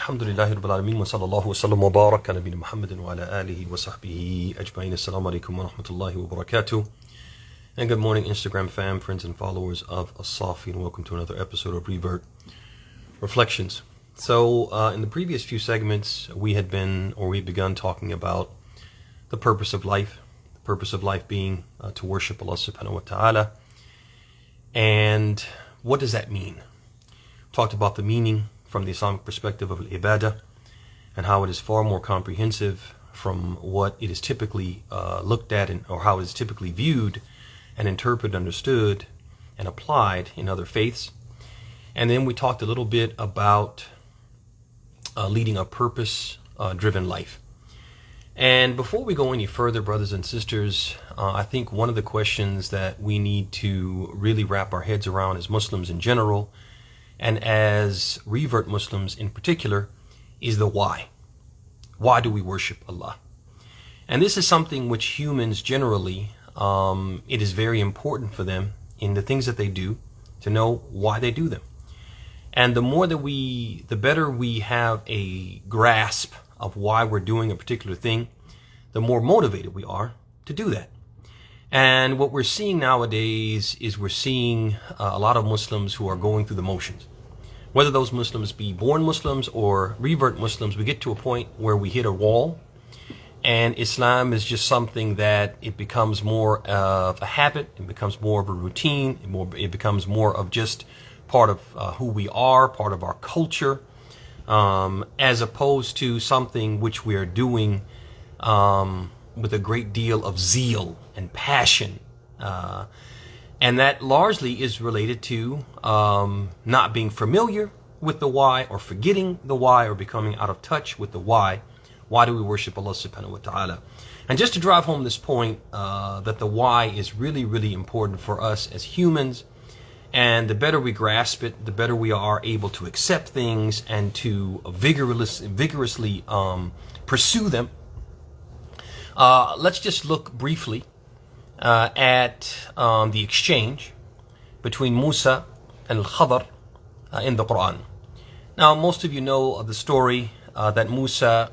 Alhamdulillahi Rabbil Alameen wa sallallahu wa sallam wa barak ala nabina Muhammadin wa ala alihi wa sahbihi ajma'in. Assalamu alaikum wa rahmatullahi wa barakatuh. And good morning, Instagram fam, friends and followers of as-Saafiy, and welcome to another episode of Revert Reflections. So in the previous few segments, we've begun talking about the purpose of life. The purpose of life being to worship Allah subhanahu wa ta'ala. And what does that mean? Talked about the meaning from the Islamic perspective of al-ibadah and how it is far more comprehensive from what it is typically looked at or how it is typically viewed and interpreted, understood, and applied in other faiths. And then we talked a little bit about leading a purpose-driven life. And before we go any further, brothers and sisters, I think one of the questions that we need to really wrap our heads around as Muslims in general, and as revert Muslims in particular, is the why. Why do we worship Allah? And this is something which humans generally, it is very important for them in the things that they do to know why they do them. And the better we have a grasp of why we're doing a particular thing, the more motivated we are to do that. And what we're seeing nowadays is we're seeing a lot of Muslims who are going through the motions. Whether those Muslims be born Muslims or revert Muslims, we get to a point where we hit a wall, and Islam is just something that it becomes more of a habit, it becomes more of a routine, it becomes more of just part of who we are, part of our culture, as opposed to something which we are doing with a great deal of zeal and passion. And that largely is related to not being familiar with the why, or forgetting the why, or becoming out of touch with the why. Why do we worship Allah subhanahu wa ta'ala? And just to drive home this point, that the why is really, really important for us as humans. And the better we grasp it, the better we are able to accept things and to vigorously pursue them. Let's just look briefly at the exchange between Musa and Al-Khadr in the Quran. Now, most of you know of the story that Musa,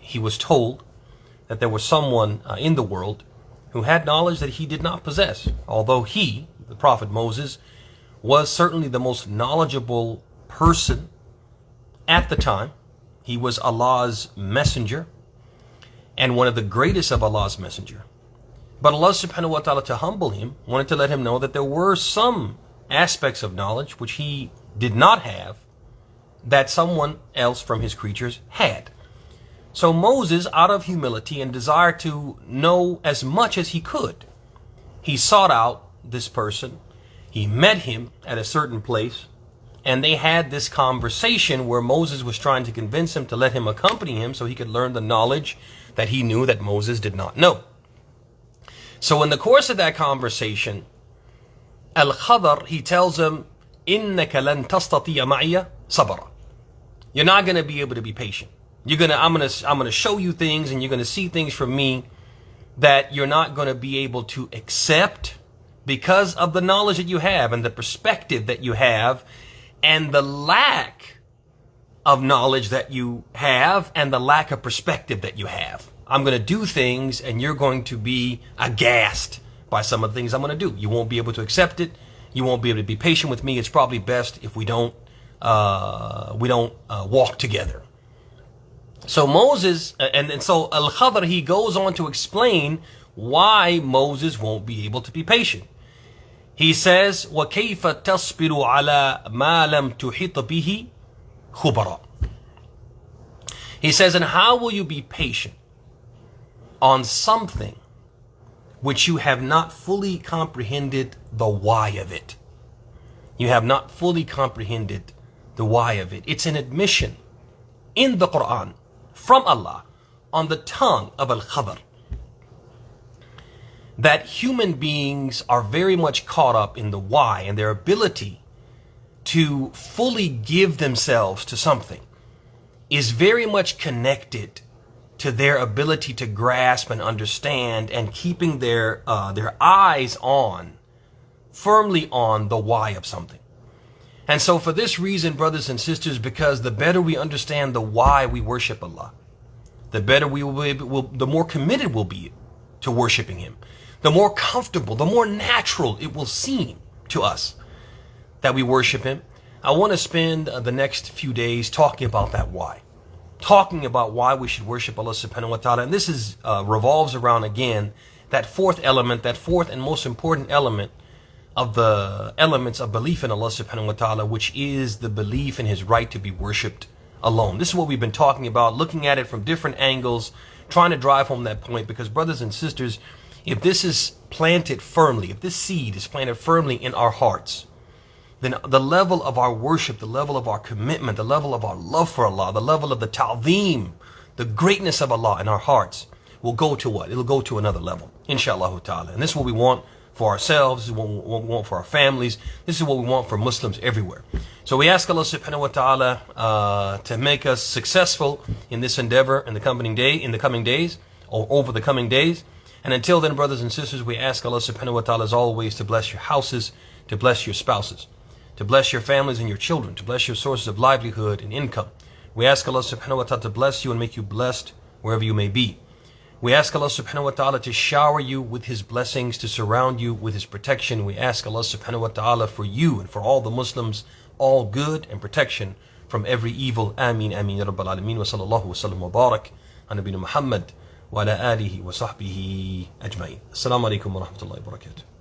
he was told that there was someone in the world who had knowledge that he did not possess. Although he, the Prophet Moses, was certainly the most knowledgeable person at the time. He was Allah's messenger and one of the greatest of Allah's messenger. But Allah subhanahu wa ta'ala, to humble him, wanted to let him know that there were some aspects of knowledge which he did not have that someone else from his creatures had. So Moses, out of humility and desire to know as much as he could, he sought out this person. He met him at a certain place, and they had this conversation where Moses was trying to convince him to let him accompany him so he could learn the knowledge that he knew that Moses did not know. So in the course of that conversation, Al-Khadr, he tells him, إِنَّكَ لَن تَسْتَطِيَ مَعِيَ صَبْرًا. You're not going to be able to be patient. I'm going to show you things, and you're going to see things from me that you're not going to be able to accept because of the knowledge that you have and the perspective that you have and the lack of knowledge that you have and the lack of perspective that you have. I'm going to do things and you're going to be aghast by some of the things I'm going to do. You won't be able to accept it. You won't be able to be patient with me. It's probably best if we don't walk together. So Moses, and so Al-Khadr, he goes on to explain why Moses won't be able to be patient. He says, وَكَيْفَ تَصْبِرُ عَلَى مَا لَمْ تُحِطَ بِهِ خُبَرًا. He says, and how will you be patient on something which you have not fully comprehended the why of it? You have not fully comprehended the why of it. It's an admission in the Quran from Allah on the tongue of Al-Khadr that human beings are very much caught up in the why, and their ability to fully give themselves to something is very much connected to their ability to grasp and understand, and keeping their eyes firmly on the why of something. And so for this reason, brothers and sisters, because the better we understand the why we worship Allah, the better we will be, the more committed we'll be to worshiping Him, the more comfortable, the more natural it will seem to us that we worship Him. I want to spend the next few days talking about that why, talking about why we should worship Allah subhanahu wa ta'ala. And this is revolves around, again, that fourth element, that fourth and most important element of the elements of belief in Allah subhanahu wa ta'ala, which is the belief in His right to be worshipped alone. This is what we've been talking about, looking at it from different angles, trying to drive home that point, because brothers and sisters, if this is planted firmly, if this seed is planted firmly in our hearts, then the level of our worship, the level of our commitment, the level of our love for Allah, the level of the ta'zeem, the greatness of Allah in our hearts will go to what? It'll go to another level, inshallah ta'ala. And this is what we want for ourselves, this is what we want for our families, this is what we want for Muslims everywhere. So we ask Allah subhanahu wa ta'ala to make us successful in this endeavor in the coming days, or over the coming days. And until then, brothers and sisters, we ask Allah subhanahu wa ta'ala as always to bless your houses, to bless your spouses, to bless your families and your children, to bless your sources of livelihood and income. We ask Allah subhanahu wa ta'ala to bless you and make you blessed wherever you may be. We ask Allah subhanahu wa ta'ala to shower you with His blessings, to surround you with His protection. We ask Allah subhanahu wa ta'ala for you and for all the Muslims all good and protection from every evil. Ameen, ameen, ya Rabbal Alameen. Wa sallallahu wa sallam wa barak on Nabina Muhammad wa ala alihi wa sahbihi ajma'in. Assalamu alaikum wa rahmatullahi wa barakatuh.